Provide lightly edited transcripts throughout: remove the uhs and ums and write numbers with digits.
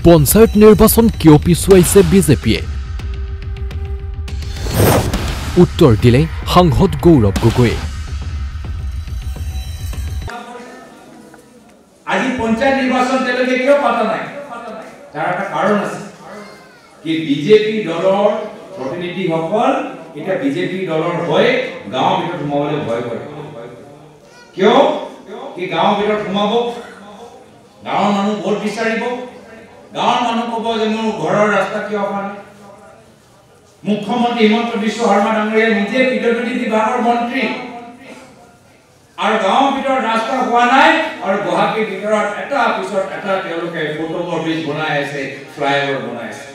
পঞ্চায়ত নিৰ্বাচন কিয় পিছুৱাইছে বিজেপিয়ে উত্তৰ দিলে সাংসদ গৌৰৱ গগৈয়ে আজি পঞ্চায়ত নিৰ্বাচন তেলকে কিয় পাতা নাই তাৰ এটা কাৰণ আছে কি বিজেপি দলৰ প্ৰতিনিধিসকল এটা বিজেপি দলৰ হৈ গাঁৱৰ ভিতৰত সোমাবলৈ ভয় কৰে কিয় কি গাঁৱৰ ভিতৰত সোমাব গাঁৱৰ মানুহ ভোট বিচাৰিব গাঁৱৰ মানুহ ক'ব যে মোৰ ঘৰৰ ৰাস্তা কিয় হোৱা নাই মুখ্যমন্ত্ৰী হিমন্ত বিশ্ব শৰ্মা ডাঙৰীয়া নিজে পিডব্লিউডি বিভাগৰ মন্ত্ৰী আৰু গাঁৱৰ ভিতৰত ৰাস্তা হোৱা নাই আৰু গুৱাহাটীৰ ভিতৰত এটা পিছত এটা তেওঁলোকে ফুটওভাৰ ব্ৰিজ বনাই আছে ফ্লাইওভাৰ বনাই আছে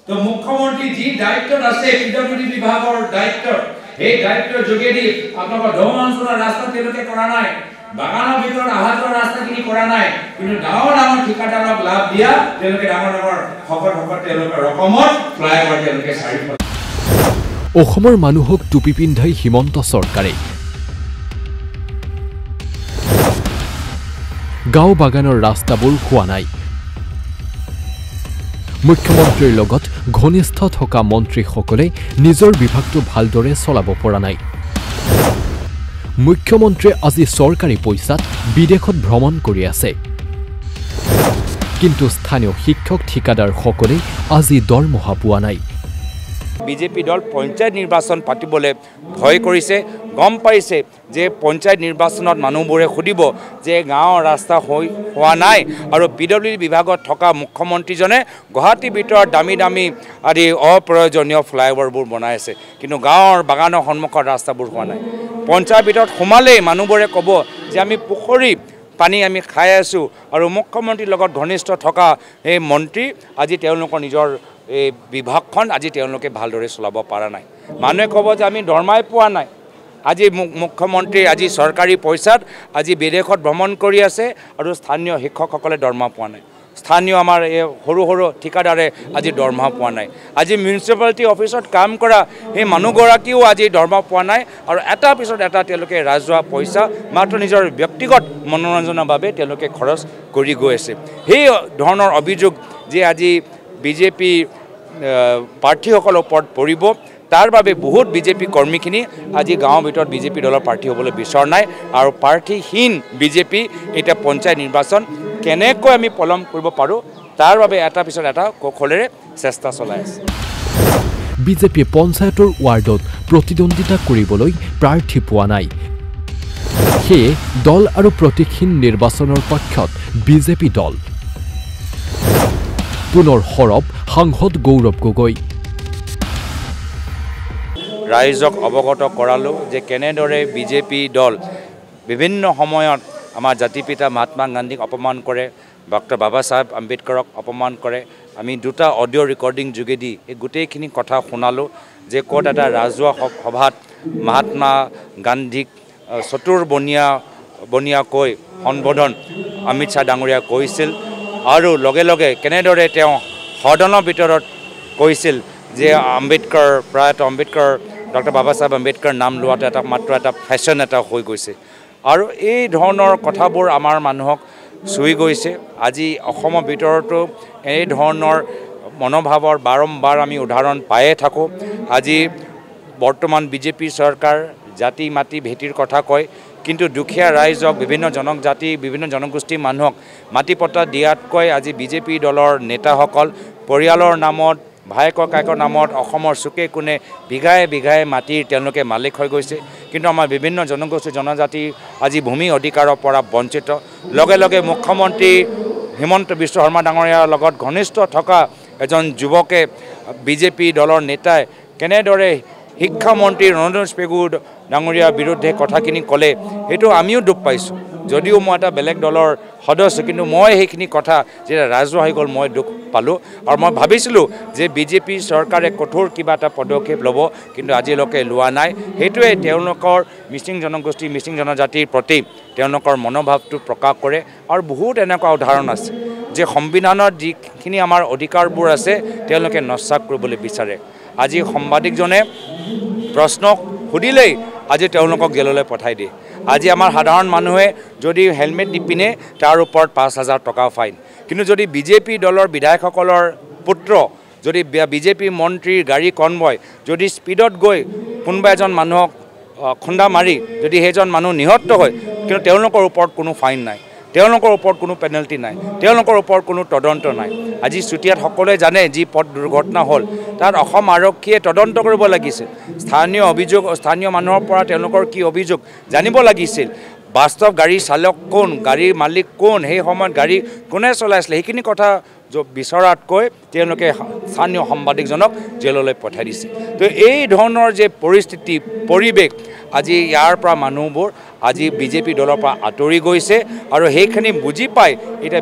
তো মুখ্যমন্ত্ৰী যি দায়িত্বত আছে পিডব্লিউডি বিভাগৰ দায়িত্ব এই দায়িত্বৰ যোগেদি আপোনালোকৰ দহ অঞ্চলৰ ৰাস্তা তেওঁলোকে কৰা নাই বাগানৰ ভিতৰত অহা যোৱা ৰাস্তাখিনি কৰা নাই কিন্তু ডাঙৰ ডাঙৰ ঠিকাদাৰক লাভ দিয়া তেওঁলোকে ডাঙৰ ডাঙৰ শকত তেওঁলোকৰ ৰকমৰ ফ্লাইওভাৰ তেওঁলোকে চাৰিফালে অসমৰ মানুহক টুপি পিন্ধাই হিমন্ত চৰকাৰে গাঁও বাগানৰ ৰাস্তাবোৰ হোৱা নাই মুখ্যমন্ত্ৰীৰ লগত ঘনিষ্ঠ থকা মন্ত্ৰীসকলে নিজৰ বিভাগটো ভালদৰে চলাব পৰা নাই মুখ্যমন্ত্ৰীয়ে আজি চৰকাৰী পইচাত বিদেশত ভ্ৰমণ কৰি আছে কিন্তু স্থানীয় শিক্ষক ঠিকাদাৰসকলে আজি দৰমহা পোৱা নাই বিজেপি দল পঞ্চায়ত নিৰ্বাচন পাতিবলৈ ভয় কৰিছে গম পাইছে যে পঞ্চায়ত নিৰ্বাচনত মানুহবোৰে সুধিব যে গাঁৱৰ ৰাস্তা হোৱা নাই আৰু পিডব্লিউডি বিভাগত থকা মুখ্যমন্ত্ৰীজনে গুৱাহাটীৰ ভিতৰত দামী দামী আদি অপ্ৰয়োজনীয় ফ্লাইওভাৰবোৰ বনাই আছে কিন্তু গাঁৱৰ বাগানৰ সন্মুখত ৰাস্তাবোৰ হোৱা নাই পঞ্চায়ত ভিতৰত সোমালেই মানুহবোৰে ক'ব যে আমি পুখুৰী পানী আমি খাই আছোঁ আৰু মুখ্যমন্ত্ৰীৰ লগত ঘনিষ্ঠ থকা এই মন্ত্ৰী আজি তেওঁলোকৰ নিজৰ এই বিভাগখন আজি তেওঁলোকে ভালদৰে চলাব পৰা নাই মানুহে ক'ব যে আমি দৰমহাই পোৱা নাই আজি মুখ্যমন্ত্ৰী আজি চৰকাৰী পইচাত আজি বিদেশত ভ্ৰমণ কৰি আছে আৰু স্থানীয় শিক্ষকসকলে দৰমহা পোৱা নাই স্থানীয় আমাৰ এই সৰু সৰু ঠিকাদাৰে আজি দৰমহা পোৱা নাই আজি মিউনিচিপালিটি অফিচত কাম কৰা সেই মানুহগৰাকীও আজি দৰমহা পোৱা নাই আৰু এটা পিছত এটা তেওঁলোকে ৰাজহুৱা পইচা মাত্ৰ নিজৰ ব্যক্তিগত মনোৰঞ্জনৰ বাবে তেওঁলোকে খৰচ কৰি গৈ আছে সেই ধৰণৰ অভিযোগ যে আজি বিজেপি প্ৰাৰ্থীসকলৰ ওপৰত পৰিব তাৰ বাবে বহুত বিজেপি কৰ্মীখিনি আজি গাঁৱৰ ভিতৰত বিজেপি দলৰ প্ৰাৰ্থী হ'বলৈ বিচৰা নাই আৰু প্ৰাৰ্থীহীন বিজেপি এতিয়া পঞ্চায়ত নিৰ্বাচন কেনেকৈ আমি পলম কৰিব পাৰোঁ তাৰ বাবে এটা পিছত এটা কৌশলেৰে চেষ্টা চলাই আছে বিজেপিয়ে পঞ্চায়তৰ ৱাৰ্ডত প্ৰতিদ্বন্দ্বিতা কৰিবলৈ প্ৰাৰ্থী পোৱা নাই সেয়ে দল আৰু প্ৰতীকহীন নিৰ্বাচনৰ পক্ষত বিজেপি দল পুনৰ সৰব সাংসদ গৌৰৱ গগৈ ৰাইজক অৱগত কৰালো যে কেনেদৰে বিজেপি দল বিভিন্ন সময়ত আমাৰ জাতিপিতা মহাত্মা গান্ধীক অপমান কৰে ডক্টৰ বাবা চাহেব আম্বেদকাৰক অপমান কৰে আমি দুটা অডিঅ' ৰেকৰ্ডিং যোগেদি এই গোটেইখিনি কথা শুনালোঁ যে ক'ত এটা ৰাজহুৱা সভাত মহাত্মা গান্ধীক চতুৰ্বনীয়াকৈ সম্বোধন অমিত শ্বাহ ডাঙৰীয়াই কৈছিল আৰু লগে লগে কেনেদৰে তেওঁ সদনৰ ভিতৰত কৈছিল যে প্ৰয়াত আম্বেদকাৰ ডক্টৰ বাবা চাহেব আম্বেদকাৰ নাম লোৱাটো এটা মাত্ৰ এটা ফেশ্বন এটা হৈ গৈছে আৰু এই ধৰণৰ কথাবোৰ আমাৰ মানুহক চুই গৈছে আজি অসমৰ ভিতৰতো এই ধৰণৰ মনোভাৱৰ বাৰম্বাৰ আমি উদাহৰণ পায়ে থাকোঁ আজি বৰ্তমান বিজেপি চৰকাৰ জাতি মাটি ভেটিৰ কথা কয় কিন্তু দুখীয়া ৰাইজক বিভিন্ন জনজাতি বিভিন্ন জনগোষ্ঠীৰ মানুহক মাটি পট্টা দিয়াতকৈ আজি বিজেপি দলৰ নেতাসকল পৰিয়ালৰ নামত ভায়েক কায়েকৰ নামত অসমৰ চুকে কোণে বিঘাই বিঘাই মাটিৰ তেওঁলোকে মালিক হৈ গৈছে কিন্তু আমাৰ বিভিন্ন জনগোষ্ঠী জনজাতি আজি ভূমি অধিকাৰৰ পৰা বঞ্চিত লগে লগে মুখ্যমন্ত্ৰী হিমন্ত বিশ্ব শৰ্মা ডাঙৰীয়াৰ লগত ঘনিষ্ঠ থকা এজন যুৱকে বিজেপি দলৰ নেতাই কেনেদৰে শিক্ষামন্ত্ৰী ৰণোজ পেগু ডাঙৰীয়াৰ বিৰুদ্ধে কথাখিনি ক'লে সেইটো আমিও দুখ পাইছোঁ যদিও মই এটা বেলেগ দলৰ সদস্য কিন্তু মই সেইখিনি কথা যেতিয়া ৰাজহুৱা হৈ গ'ল মই দুখ পালোঁ আৰু মই ভাবিছিলোঁ যে বিজেপি চৰকাৰে কঠোৰ কিবা এটা পদক্ষেপ ল'ব কিন্তু আজিলৈকে লোৱা নাই সেইটোৱে তেওঁলোকৰ মিচিং জনগোষ্ঠী মিচিং জনজাতিৰ প্ৰতি তেওঁলোকৰ মনোভাৱটো প্ৰকাশ কৰে আৰু বহুত এনেকুৱা উদাহৰণ আছে যে সংবিধানত যিখিনি আমাৰ অধিকাৰবোৰ আছে তেওঁলোকে নস্যাৎ কৰিবলৈ বিচাৰে আজি সাংবাদিকজনে প্ৰশ্ন সুধিলেই আজি তেওঁলোকক জেললৈ পঠাই দিয়ে আজি আমাৰ সাধাৰণ মানুহে যদি হেলমেট নিপিনে তাৰ ওপৰত 5,000 টকা ফাইন কিন্তু যদি বিজেপি দলৰ বিধায়কসকলৰ পুত্ৰ যদি বিজেপি মন্ত্ৰীৰ গাড়ী কনভয় যদি স্পীডত গৈ কোনোবা এজন মানুহক খুন্দা মাৰি যদি সেইজন মানুহ নিহত হয় কিন্তু তেওঁলোকৰ ওপৰত কোনো ফাইন নাই তেওঁলোকৰ ওপৰত কোনো পেনাল্টি নাই তেওঁলোকৰ ওপৰত কোনো তদন্ত নাই আজি চুটিয়াত সকলোৱে জানে যি পথ দুৰ্ঘটনা হ'ল তাত অসম আৰক্ষীয়ে তদন্ত কৰিব লাগিছিল স্থানীয় মানুহৰ পৰা তেওঁলোকৰ কি অভিযোগ জানিব লাগিছিল বাস্তৱ গাড়ী চালক কোন গাড়ীৰ মালিক কোন সেই সময়ত গাড়ী কোনে চলাইছিলে সেইখিনি কথা বিচৰাতকৈ তেওঁলোকে স্থানীয় সাংবাদিকজনক জেললৈ পঠাই দিছে তো এই ধৰণৰ যে পৰিস্থিতি পৰিৱেশ আজি ইয়াৰ পৰা মানুহবোৰ আজি বিজেপি দলৰ পৰা আঁতৰি গৈছে আৰু সেইখিনি বুজি পাই এতিয়া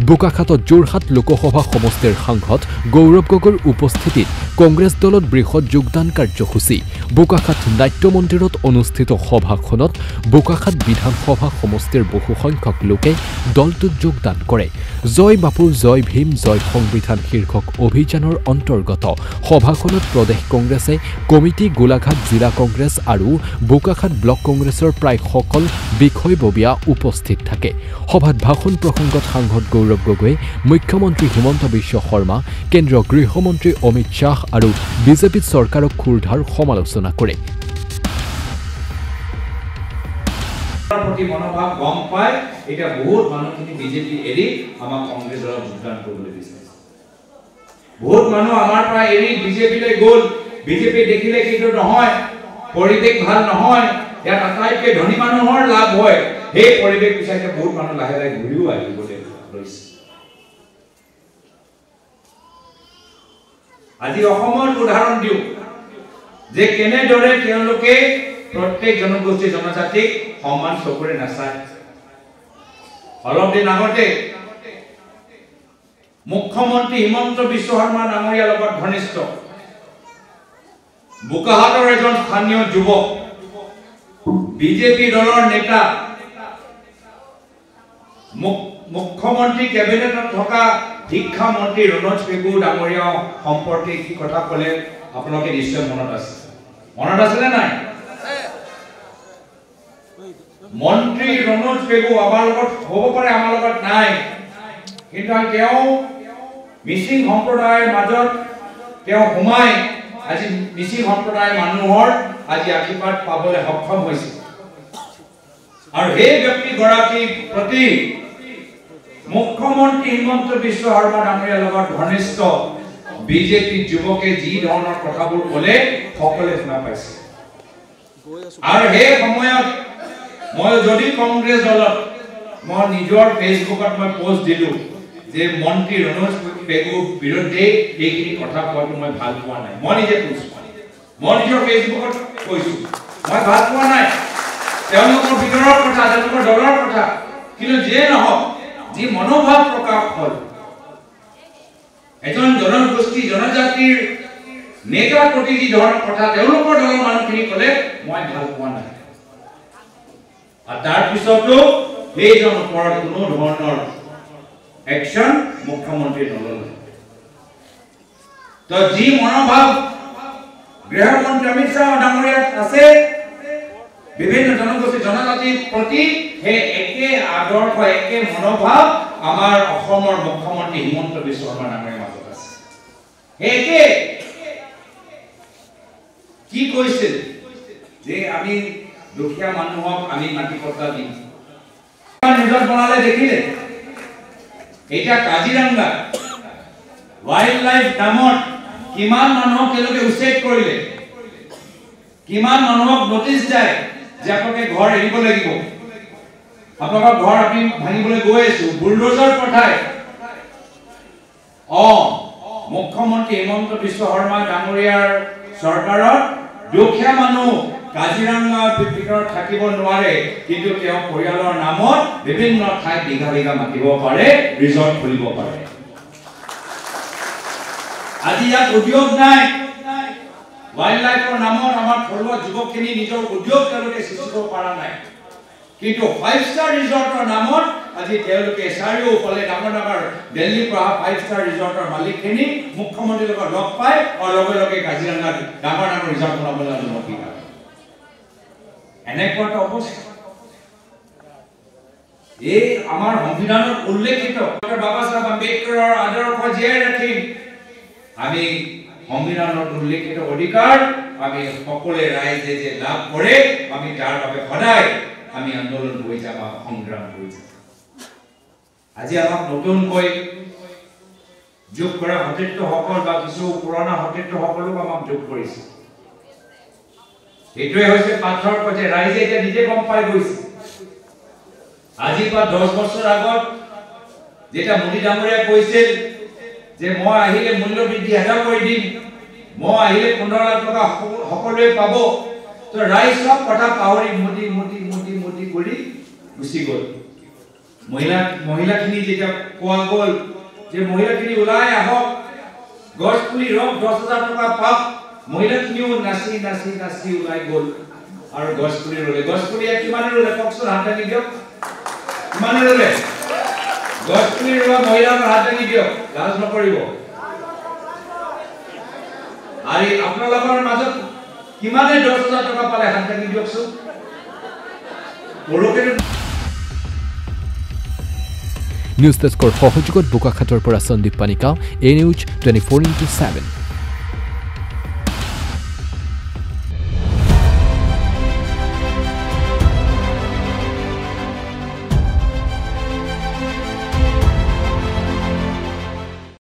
বোকাখাতত যোৰহাট লোকসভা সমষ্টিৰ সাংসদ গৌৰৱ গগৈৰ উপস্থিতিত কংগ্ৰেছ দলত বৃহৎ যোগদান কাৰ্যসূচী বোকাখাত নাট্য মন্দিৰত অনুষ্ঠিত সভাখনত বোকাখাত বিধানসভা সমষ্টিৰ বহুসংখ্যক লোকে দলটোত যোগদান কৰে জয় বাপু জয় ভীম জয় সংবিধান শীৰ্ষক অভিযানৰ অন্তৰ্গত সভাখনত প্ৰদেশ কংগ্ৰেছে কমিটি গোলাঘাট জিলা কংগ্ৰেছ আৰু বোকাখাত ব্লক কংগ্ৰেছৰ প্ৰায় সকল বিষয়ববীয়া উপস্থিত থাকে সভাত ভাষণ প্ৰসংগত সাংসদ গৌৰৱ গগৈয়ে মুখ্যমন্ত্ৰী হিমন্ত বিশ্ব শৰ্মা কেন্দ্ৰীয় গৃহমন্ত্ৰী অমিত শ্বাহ আৰু বিজেপি চৰকাৰক ক্ষুৰধাৰ সমালোচনা কৰে প্ৰতি মনোভাৱ গম পায় এটা বহুত মানুহখিনি বিজেপি এৰি আমাৰ কংগ্ৰেছ দলত যোগদান কৰিবলৈ বিচাৰিছে বহুত মানুহ আমাৰ পৰা এৰি বিজেপিলৈ গ'ল বিজেপি দেখিলে কিন্তু নহয় পৰিৱেশ ভাল নহয় ইয়াত আটাইতকৈ ধনী মানুহৰ লাভ হয় সেই পৰিৱেশ বিচাৰি বহুত মানুহ লাহে লাহে ঘূৰিও আহিবলৈ লৈছে আজি অসমৰ উদাহৰণ দিওঁ যে কেনেদৰে তেওঁলোকে প্ৰত্যেক জনগোষ্ঠী জনজাতিক সমান চকুৰে নাচায় অলপ দিন আগতে মুখ্যমন্ত্ৰী হিমন্ত বিশ্ব শৰ্মা ডাঙৰীয়াৰ লগত ঘনিষ্ঠ বোকাহাটৰ এজন স্থানীয় যুৱক বিজেপি দলৰ নেতা মুখ্যমন্ত্ৰী কেবিনেটত থকা শিক্ষা মন্ত্ৰী ৰণোজ পেগু ডাঙৰীয়া সম্পৰ্কে কি কথা ক'লে আপোনালোকে নিশ্চয় মনত আছে নে নাই মন্ত্ৰী ৰণোজ পেগু আমাৰ লগত হ'ব পাৰে আমাৰ লগত নাই কিন্তু তেওঁ মিচিং সম্প্ৰদায়ৰ মাজত তেওঁ সোমাই আজি মিচিং সম্প্ৰদায়ৰ মানুহৰ আজি আশীৰ্বাদ পাবলৈ সক্ষম হৈছে আৰু সেই ব্যক্তিগৰাকীৰ প্ৰতি মুখ্যমন্ত্ৰী হিমন্ত বিশ্ব শৰ্মা ডাঙৰীয়াৰ লগত ঘনিষ্ঠ বিজেপি যুৱকে যি ধৰণৰ কথাবোৰ ক'লে সকলোৱে শুনা পাইছে আৰু সেই সময়ত মই যদি কংগ্ৰেছ দলত মই নিজৰ ফেচবুকত মই পোষ্ট দিলোঁ যে মন্ত্ৰী ৰণোজ পেগুৰ বিৰুদ্ধে এইখিনি কথা কোৱাটো মই ভাল পোৱা নাই মই নিজে কৈছোঁ মই নিজৰ ফেচবুকত কৈছোঁ মই ভাল পোৱা নাই তেওঁলোকৰ ভিতৰৰ কথা তেওঁলোকৰ দলৰ কথা কিন্তু যিয়ে নহওক যি মনোভাৱ প্ৰকাশ হ'ল এজন জনগোষ্ঠী জনজাতিৰ নেতাৰ প্ৰতি যি ধৰণৰ কথা তেওঁলোকৰ দলৰ মানুহখিনি ক'লে মই ভাল পোৱা নাই আৰু তাৰপিছতো সেইজন ওপৰত কোনো ধৰণৰ একশ্যন মুখ্যমন্ত্ৰী নল'লে তো যি মনোভাৱ গৃহমন্ত্ৰী অমিত শ্বাহ ডাঙৰীয়াত আছে বিভিন্ন জনগোষ্ঠী জনজাতিৰ প্ৰতি সেই একে আদৰ্শ একে মনোভাৱ আমাৰ অসমৰ মুখ্যমন্ত্ৰী হিমন্ত বিশ্ব শৰ্মা ডাঙৰীয়াৰ মাজত আছে একে কি কৈছিল যে আমি দুখীয়া মানুহক আমি মাটি পট্টা দিম নিউজত বনালে দেখিলে এটা কাজিৰঙা ৱাইল্ড লাইফ নামত কিমান মানুহক তেওঁলোকে উচ্ছেদ কৰিলে কিমান মানুহক নটিচ যায় যে আপোনালোকে ঘৰ এৰিব লাগিব আপোনালোকৰ ঘৰ আমি ভাঙিবলৈ গৈ আছো বুলডোজাৰ পঠাই মুখ্যমন্ত্ৰী হিমন্ত বিশ্ব শৰ্মা ডাঙৰীয়াৰ চৰকাৰত দুখীয়া মানুহ কাজিৰঙা ভিতৰত থাকিব নোৱাৰে কিন্তু তেওঁ পৰিয়ালৰ নামত বিভিন্ন ঠাইত বিঘা বিঘা মাতিব পাৰে ৰিজৰ্ট খুলিব পাৰে আজি ইয়াত উদ্যোগ নাই ৱাইল্ড লাইফৰ নামত আমাৰ থলুৱা যুৱকখিনি নিজৰ উদ্যোগ তেওঁলোকে সৃষ্টি কৰিব পৰা নাই কিন্তু 5-star ৰিজৰ্টৰ নামত আজি তেওঁলোকে চাৰিওফালে ডাঙৰ ডাঙৰ দিল্লীৰ পৰা 5-star ৰিজৰ্টৰ মালিকখিনি মুখ্যমন্ত্ৰীৰ লগত লগ পায় আৰু লগে লগে কাজিৰঙাত ডাঙৰ ডাঙৰ ৰিজৰ্ট বনাবলৈ অনুমতি পায় এনেকুৱা এটা অৱস্থা এই আমাৰ সংবিধানত উল্লেখিত ডক্টৰ বাবা সাহেব আম্বেদকাৰৰ আদৰ্শ জীয়াই ৰাখিম আমি সংবিধানত উল্লেখিত অধিকাৰ আমি সকলোৱে ৰাইজে যে লাভ কৰে আমি তাৰ বাবে সদায় আমি আন্দোলন কৰি যাম সংগ্ৰাম কৰি যাম আজি আমাক নতুনকৈ যোগ কৰা সতীৰ্থসকল বা কিছু পুৰণা সতীৰ্থসকলক আমাক যোগ কৰিছে এইটোৱে হৈছে পাথৰ যে ৰাইজে এতিয়া নিজে গম পাই গৈছে আজি পৰা 10 বছৰ আগত যেটা মোদী ডাঙৰীয়া কৈছিল যে মই আহিলে মূল্য বৃদ্ধি আধা কৰি দিম মই আহিলে 15 লাখ টকা সকলোৱে পাব তো ৰাইজ সব কথা পাহৰি মোদী কৰি গুচি গ'ল মহিলাখিনি যেটা কোৱা গ'ল যে মহিলাখিনি ওলাই আহক গছ পুলি ৰোক 10,000 টকা পাওক মহিলাখিনিও নাচি ওলাই গ'ল আৰু গছ পুলি ৰোলে গছ পুলি কিমান ৰোলে কওকচোন হাত দাঙি দিয়ক কিমান ৰোলে গছ পুলি ৰোৱা মহিলাৰ হাত দাঙি দিয়ক লাজ নকৰিব আৰু আপোনালোকৰ মাজত কিমানে 10,000 টকা পালে হাত দাঙি দিয়কচোন পৰকে নিউজ ডেস্কৰ সহযোগত বোকাখাতৰ পৰা সন্দীপ পানিকা এ নিউজ 24/7